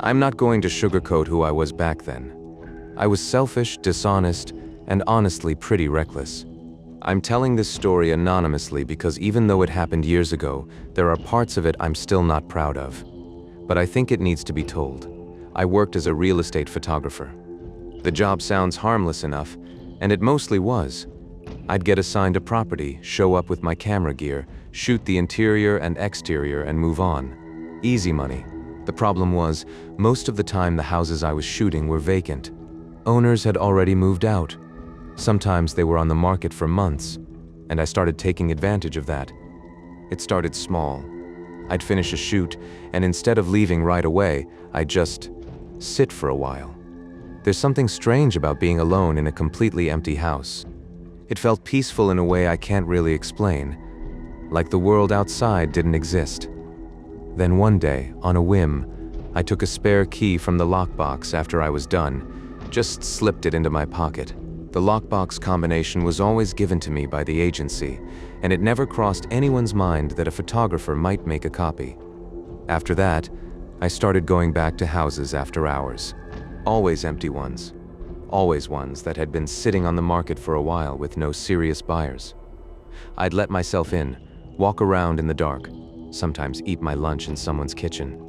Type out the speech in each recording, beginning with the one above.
I'm not going to sugarcoat who I was back then. I was selfish, dishonest, and honestly pretty reckless. I'm telling this story anonymously because even though it happened years ago, there are parts of it I'm still not proud of. But I think it needs to be told. I worked as a real estate photographer. The job sounds harmless enough, and it mostly was. I'd get assigned a property, show up with my camera gear, shoot the interior and exterior, and move on. Easy money. The problem was, most of the time the houses I was shooting were vacant. Owners had already moved out. Sometimes they were on the market for months, and I started taking advantage of that. It started small. I'd finish a shoot, and instead of leaving right away, I'd just sit for a while. There's something strange about being alone in a completely empty house. It felt peaceful in a way I can't really explain, like the world outside didn't exist. Then one day, on a whim, I took a spare key from the lockbox after I was done, just slipped it into my pocket. The lockbox combination was always given to me by the agency, and it never crossed anyone's mind that a photographer might make a copy. After that, I started going back to houses after hours. Always empty ones. Always ones that had been sitting on the market for a while with no serious buyers. I'd let myself in, walk around in the dark, sometimes eat my lunch in someone's kitchen.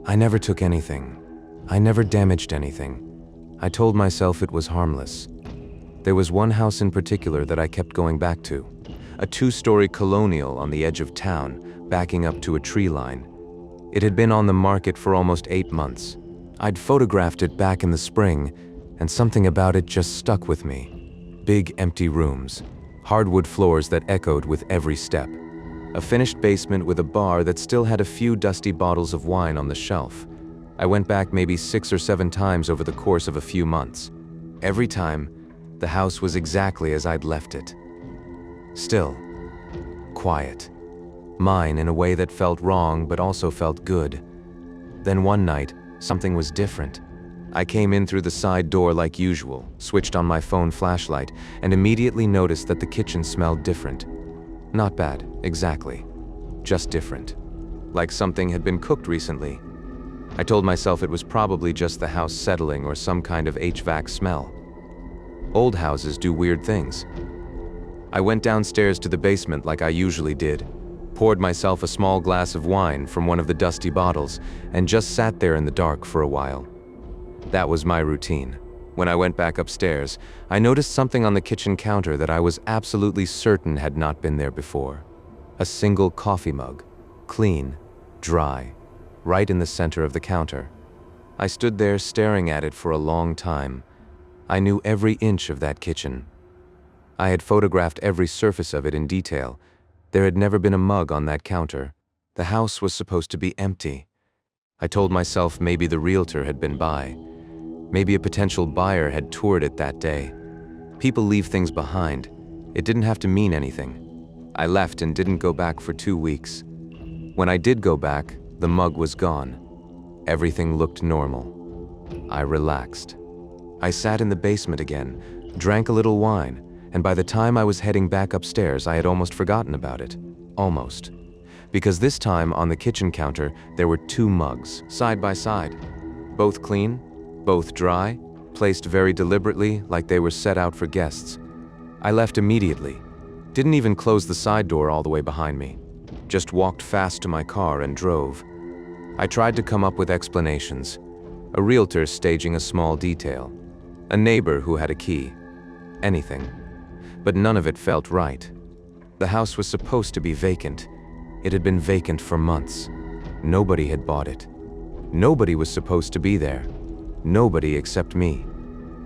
I never took anything. I never damaged anything. I told myself it was harmless. There was one house in particular that I kept going back to, a 2-story colonial on the edge of town, backing up to a tree line. It had been on the market for almost 8 months. I'd photographed it back in the spring, and something about it just stuck with me. Big empty rooms, hardwood floors that echoed with every step, a finished basement with a bar that still had a few dusty bottles of wine on the shelf. I went back maybe 6 or 7 times over the course of a few months. Every time, the house was exactly as I'd left it. Still, quiet. Mine in a way that felt wrong but also felt good. Then one night, something was different. I came in through the side door like usual, switched on my phone flashlight, and immediately noticed that the kitchen smelled different. Not bad, exactly. Just different. Like something had been cooked recently. I told myself it was probably just the house settling or some kind of HVAC smell. Old houses do weird things. I went downstairs to the basement like I usually did, poured myself a small glass of wine from one of the dusty bottles, and just sat there in the dark for a while. That was my routine. When I went back upstairs, I noticed something on the kitchen counter that I was absolutely certain had not been there before. A single coffee mug, clean, dry, right in the center of the counter. I stood there staring at it for a long time. I knew every inch of that kitchen. I had photographed every surface of it in detail. There had never been a mug on that counter. The house was supposed to be empty. I told myself maybe the realtor had been by. Maybe a potential buyer had toured it that day. People leave things behind. It didn't have to mean anything. I left and didn't go back for 2 weeks. When I did go back, the mug was gone. Everything looked normal. I relaxed. I sat in the basement again, drank a little wine, and by the time I was heading back upstairs, I had almost forgotten about it. Almost. Because this time on the kitchen counter, there were 2 mugs, side by side. Both clean, both dry, placed very deliberately like they were set out for guests. I left immediately. Didn't even close the side door all the way behind me. Just walked fast to my car and drove. I tried to come up with explanations. A realtor staging a small detail. A neighbor who had a key. Anything. But none of it felt right. The house was supposed to be vacant. It had been vacant for months. Nobody had bought it. Nobody was supposed to be there. Nobody except me.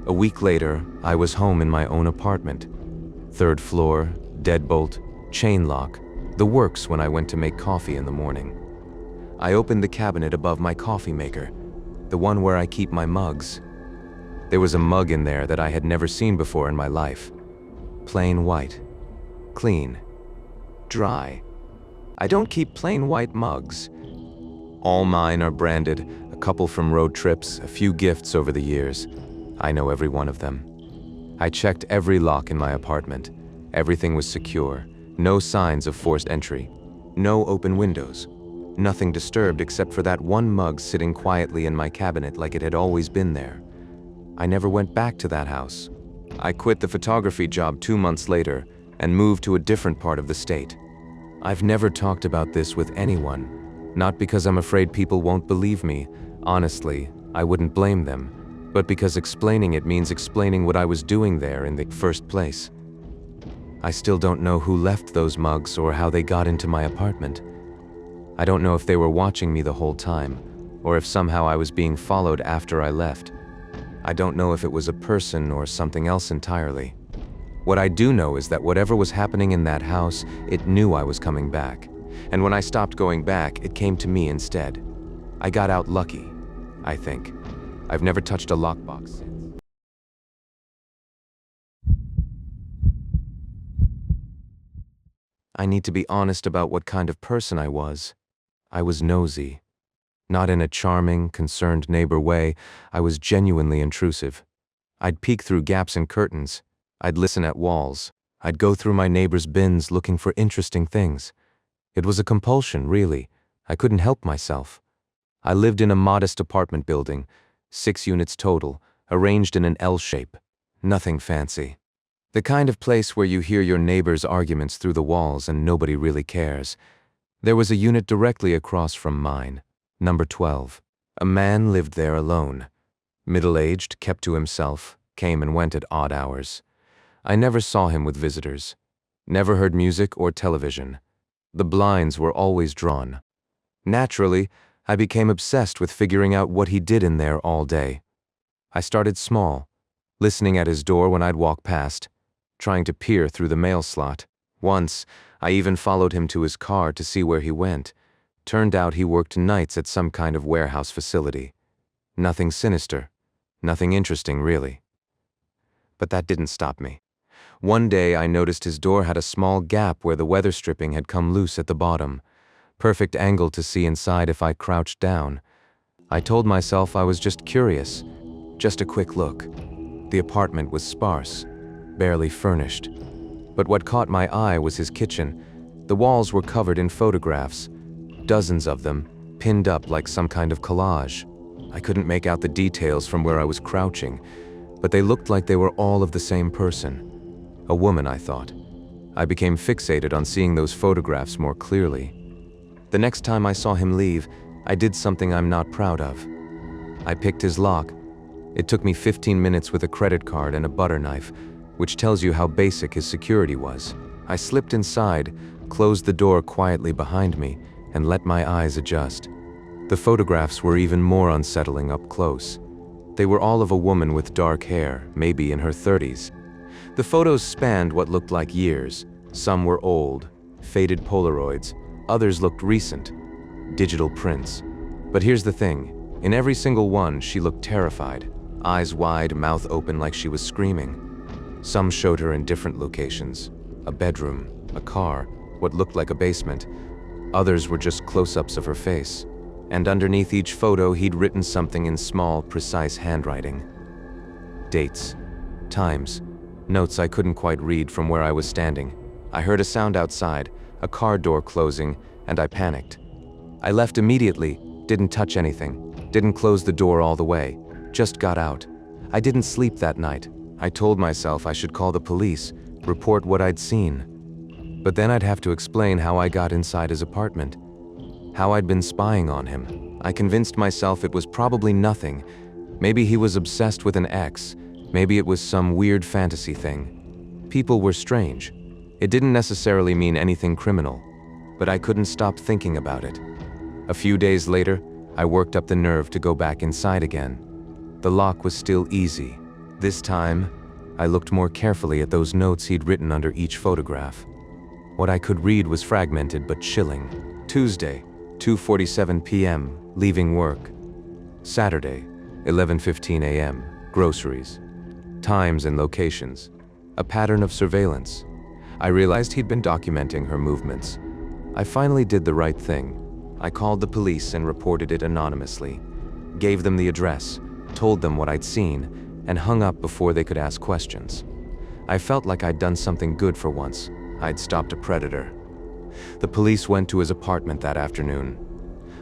A week later, I was home in my own apartment. 3rd floor, deadbolt, chain lock, the works when I went to make coffee in the morning. I opened the cabinet above my coffee maker, the one where I keep my mugs. There was a mug in there that I had never seen before in my life. Plain white. Clean. Dry. I don't keep plain white mugs. All mine are branded, a couple from road trips, a few gifts over the years. I know every one of them. I checked every lock in my apartment. Everything was secure. No signs of forced entry. No open windows. Nothing disturbed except for that one mug sitting quietly in my cabinet like it had always been there. I never went back to that house. I quit the photography job 2 months later and moved to a different part of the state. I've never talked about this with anyone, not because I'm afraid people won't believe me. Honestly, I wouldn't blame them, but because explaining it means explaining what I was doing there in the first place. I still don't know who left those mugs or how they got into my apartment. I don't know if they were watching me the whole time, or if somehow I was being followed after I left. I don't know if it was a person or something else entirely. What I do know is that whatever was happening in that house, it knew I was coming back. And when I stopped going back, it came to me instead. I got out lucky, I think. I've never touched a lockbox since. I need to be honest about what kind of person I was. I was nosy. Not in a charming, concerned neighbor way. I was genuinely intrusive. I'd peek through gaps in curtains. I'd listen at walls. I'd go through my neighbor's bins looking for interesting things. It was a compulsion, really. I couldn't help myself. I lived in a modest apartment building, 6 units total, arranged in an L shape. Nothing fancy. The kind of place where you hear your neighbor's arguments through the walls and nobody really cares. There was a unit directly across from mine, number 12. A man lived there alone. Middle-aged, kept to himself, came and went at odd hours. I never saw him with visitors. Never heard music or television. The blinds were always drawn. Naturally, I became obsessed with figuring out what he did in there all day. I started small, listening at his door when I'd walk past, trying to peer through the mail slot. Once, I even followed him to his car to see where he went. Turned out he worked nights at some kind of warehouse facility. Nothing sinister. Nothing interesting, really. But that didn't stop me. One day I noticed his door had a small gap where the weather stripping had come loose at the bottom. Perfect angle to see inside if I crouched down. I told myself I was just curious. Just a quick look. The apartment was sparse, barely furnished. But what caught my eye was his kitchen. The walls were covered in photographs, dozens of them, pinned up like some kind of collage. I couldn't make out the details from where I was crouching, but they looked like they were all of the same person. A woman, I thought. I became fixated on seeing those photographs more clearly. The next time I saw him leave, I did something I'm not proud of. I picked his lock. It took me 15 minutes with a credit card and a butter knife, which tells you how basic his security was. I slipped inside, closed the door quietly behind me, and let my eyes adjust. The photographs were even more unsettling up close. They were all of a woman with dark hair, maybe in her 30s. The photos spanned what looked like years. Some were old, faded Polaroids. Others looked recent, digital prints. But here's the thing. In every single one, she looked terrified. Eyes wide, mouth open like she was screaming. Some showed her in different locations. A bedroom, a car, what looked like a basement. Others were just close-ups of her face. And underneath each photo, he'd written something in small, precise handwriting. Dates, times, notes I couldn't quite read from where I was standing. I heard a sound outside, a car door closing, and I panicked. I left immediately, didn't touch anything, didn't close the door all the way, just got out. I didn't sleep that night. I told myself I should call the police, report what I'd seen. But then I'd have to explain how I got inside his apartment, how I'd been spying on him. I convinced myself it was probably nothing. Maybe he was obsessed with an ex. Maybe it was some weird fantasy thing. People were strange. It didn't necessarily mean anything criminal, but I couldn't stop thinking about it. A few days later, I worked up the nerve to go back inside again. The lock was still easy. This time, I looked more carefully at those notes he'd written under each photograph. What I could read was fragmented but chilling. Tuesday, 2:47 p.m., leaving work. Saturday, 11:15 a.m., groceries. Times and locations. A pattern of surveillance. I realized he'd been documenting her movements. I finally did the right thing. I called the police and reported it anonymously. Gave them the address, told them what I'd seen, and hung up before they could ask questions. I felt like I'd done something good for once. I'd stopped a predator. The police went to his apartment that afternoon.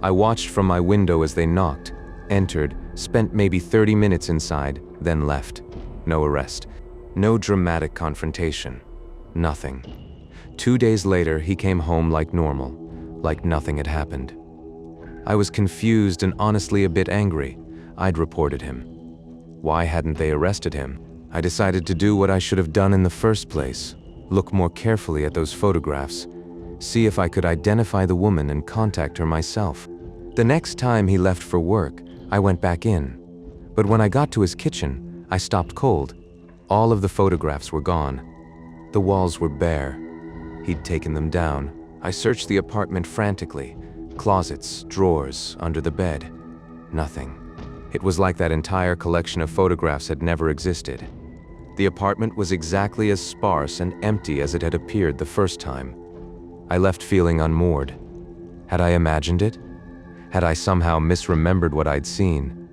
I watched from my window as they knocked, entered, spent maybe 30 minutes inside, then left. No arrest. No dramatic confrontation. Nothing. 2 days later, he came home like normal, like nothing had happened. I was confused and honestly a bit angry. I'd reported him. Why hadn't they arrested him? I decided to do what I should have done in the first place. Look more carefully at those photographs. See if I could identify the woman and contact her myself. The next time he left for work, I went back in. But when I got to his kitchen, I stopped cold. All of the photographs were gone. The walls were bare. He'd taken them down. I searched the apartment frantically. Closets, drawers, under the bed. Nothing. It was like that entire collection of photographs had never existed. The apartment was exactly as sparse and empty as it had appeared the first time. I left feeling unmoored. Had I imagined it? Had I somehow misremembered what I'd seen?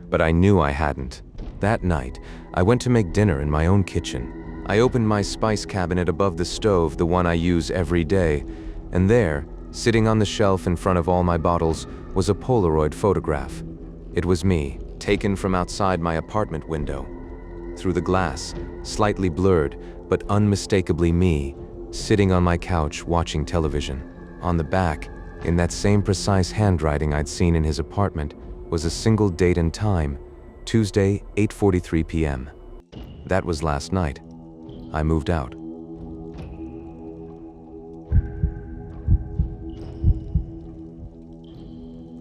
But I knew I hadn't. That night, I went to make dinner in my own kitchen. I opened my spice cabinet above the stove, the one I use every day, and there, sitting on the shelf in front of all my bottles, was a Polaroid photograph. It was me, taken from outside my apartment window. Through the glass, slightly blurred, but unmistakably me, sitting on my couch watching television. On the back, in that same precise handwriting I'd seen in his apartment, was a single date and time, Tuesday, 8:43 p.m. That was last night. I moved out.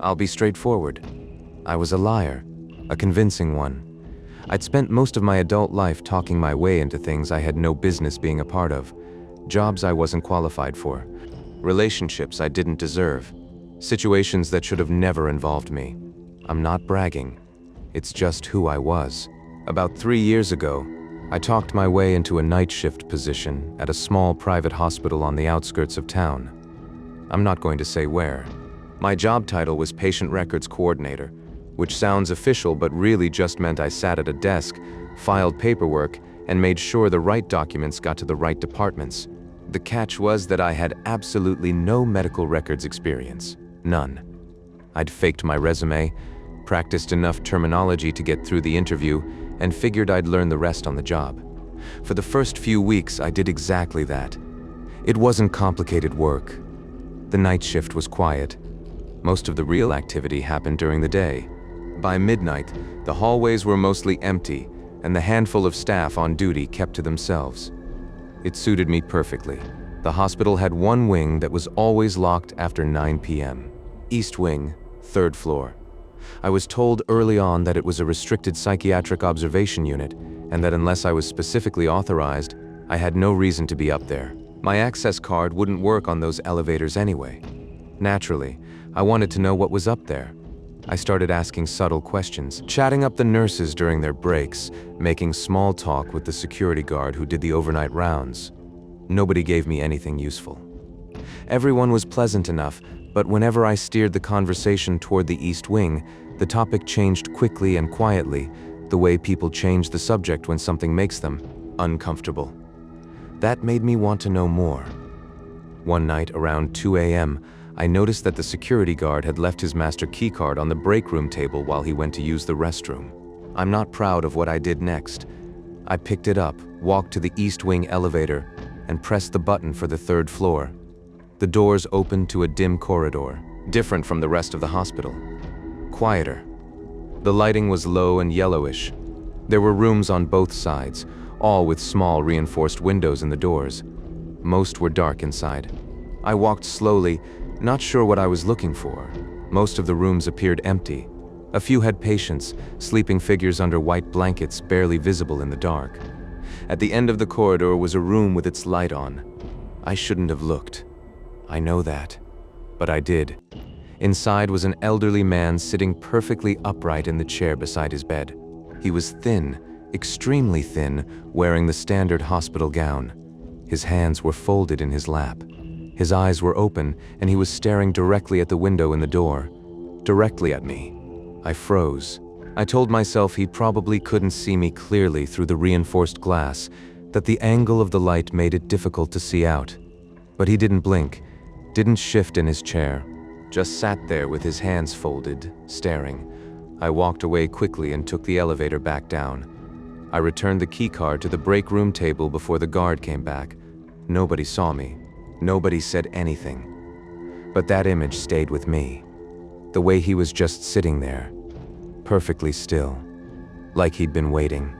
I'll be straightforward. I was a liar, a convincing one. I'd spent most of my adult life talking my way into things I had no business being a part of, jobs I wasn't qualified for, relationships I didn't deserve, situations that should have never involved me. I'm not bragging. It's just who I was. About 3 years ago, I talked my way into a night shift position at a small private hospital on the outskirts of town. I'm not going to say where. My job title was Patient Records Coordinator, which sounds official but really just meant I sat at a desk, filed paperwork, and made sure the right documents got to the right departments. The catch was that I had absolutely no medical records experience. None. I'd faked my resume, practiced enough terminology to get through the interview, and figured I'd learn the rest on the job. For the first few weeks, I did exactly that. It wasn't complicated work. The night shift was quiet. Most of the real activity happened during the day. By midnight, the hallways were mostly empty, and the handful of staff on duty kept to themselves. It suited me perfectly. The hospital had one wing that was always locked after 9 p.m. East Wing, 3rd floor. I was told early on that it was a restricted psychiatric observation unit, and that unless I was specifically authorized, I had no reason to be up there. My access card wouldn't work on those elevators anyway. Naturally, I wanted to know what was up there. I started asking subtle questions, chatting up the nurses during their breaks, making small talk with the security guard who did the overnight rounds. Nobody gave me anything useful. Everyone was pleasant enough, but whenever I steered the conversation toward the East Wing, the topic changed quickly and quietly, the way people change the subject when something makes them uncomfortable. That made me want to know more. One night around 2 a.m., I noticed that the security guard had left his master keycard on the break room table while he went to use the restroom. I'm not proud of what I did next. I picked it up, walked to the East Wing elevator, and pressed the button for the 3rd floor. The doors opened to a dim corridor, different from the rest of the hospital. Quieter. The lighting was low and yellowish. There were rooms on both sides, all with small reinforced windows in the doors. Most were dark inside. I walked slowly, not sure what I was looking for. Most of the rooms appeared empty. A few had patients, sleeping figures under white blankets barely visible in the dark. At the end of the corridor was a room with its light on. I shouldn't have looked. I know that. But I did. Inside was an elderly man sitting perfectly upright in the chair beside his bed. He was thin, extremely thin, wearing the standard hospital gown. His hands were folded in his lap. His eyes were open, and he was staring directly at the window in the door. Directly at me. I froze. I told myself he probably couldn't see me clearly through the reinforced glass, that the angle of the light made it difficult to see out. But he didn't blink, didn't shift in his chair. just sat there with his hands folded, staring. I walked away quickly and took the elevator back down. I returned the keycard to the break room table before the guard came back. Nobody saw me. Nobody said anything. But that image stayed with me. The way he was just sitting there, perfectly still, like he'd been waiting.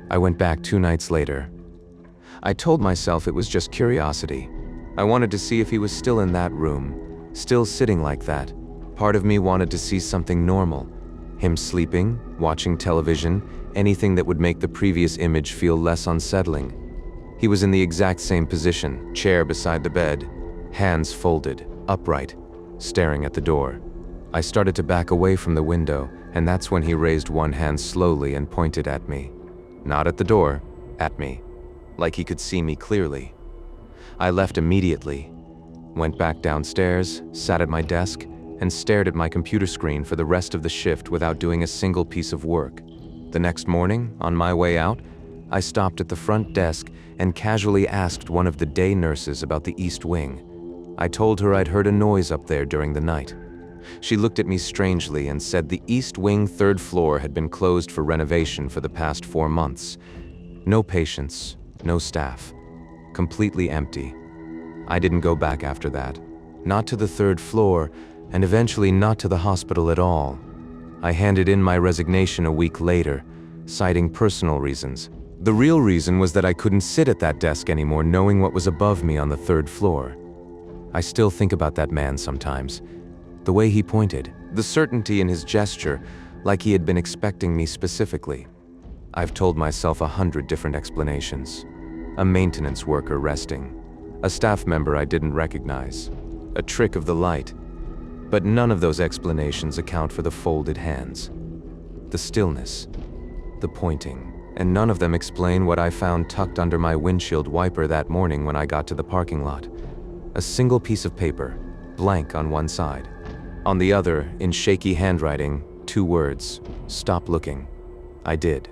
I went back 2 nights later. I told myself it was just curiosity. I wanted to see if he was still in that room, still sitting like that. Part of me wanted to see something normal. Him sleeping, watching television, anything that would make the previous image feel less unsettling. He was in the exact same position, chair beside the bed, hands folded, upright, staring at the door. I started to back away from the window, and that's when he raised one hand slowly and pointed at me. Not at the door, at me, like he could see me clearly. I left immediately, went back downstairs, sat at my desk, and stared at my computer screen for the rest of the shift without doing a single piece of work. The next morning, on my way out, I stopped at the front desk and casually asked one of the day nurses about the East Wing. I told her I'd heard a noise up there during the night. She looked at me strangely and said the East Wing 3rd floor had been closed for renovation for the past 4 months. No patients, no staff. Completely empty. I didn't go back after that. Not to the 3rd floor, and eventually not to the hospital at all. I handed in my resignation a week later, citing personal reasons. The real reason was that I couldn't sit at that desk anymore knowing what was above me on the 3rd floor. I still think about that man sometimes. The way he pointed, the certainty in his gesture, like he had been expecting me specifically. I've told myself 100 different explanations. A maintenance worker resting, a staff member I didn't recognize, a trick of the light. But none of those explanations account for the folded hands, the stillness, the pointing, and none of them explain what I found tucked under my windshield wiper that morning when I got to the parking lot. A single piece of paper, blank on one side. On the other, in shaky handwriting, 2 words, "Stop looking." I did.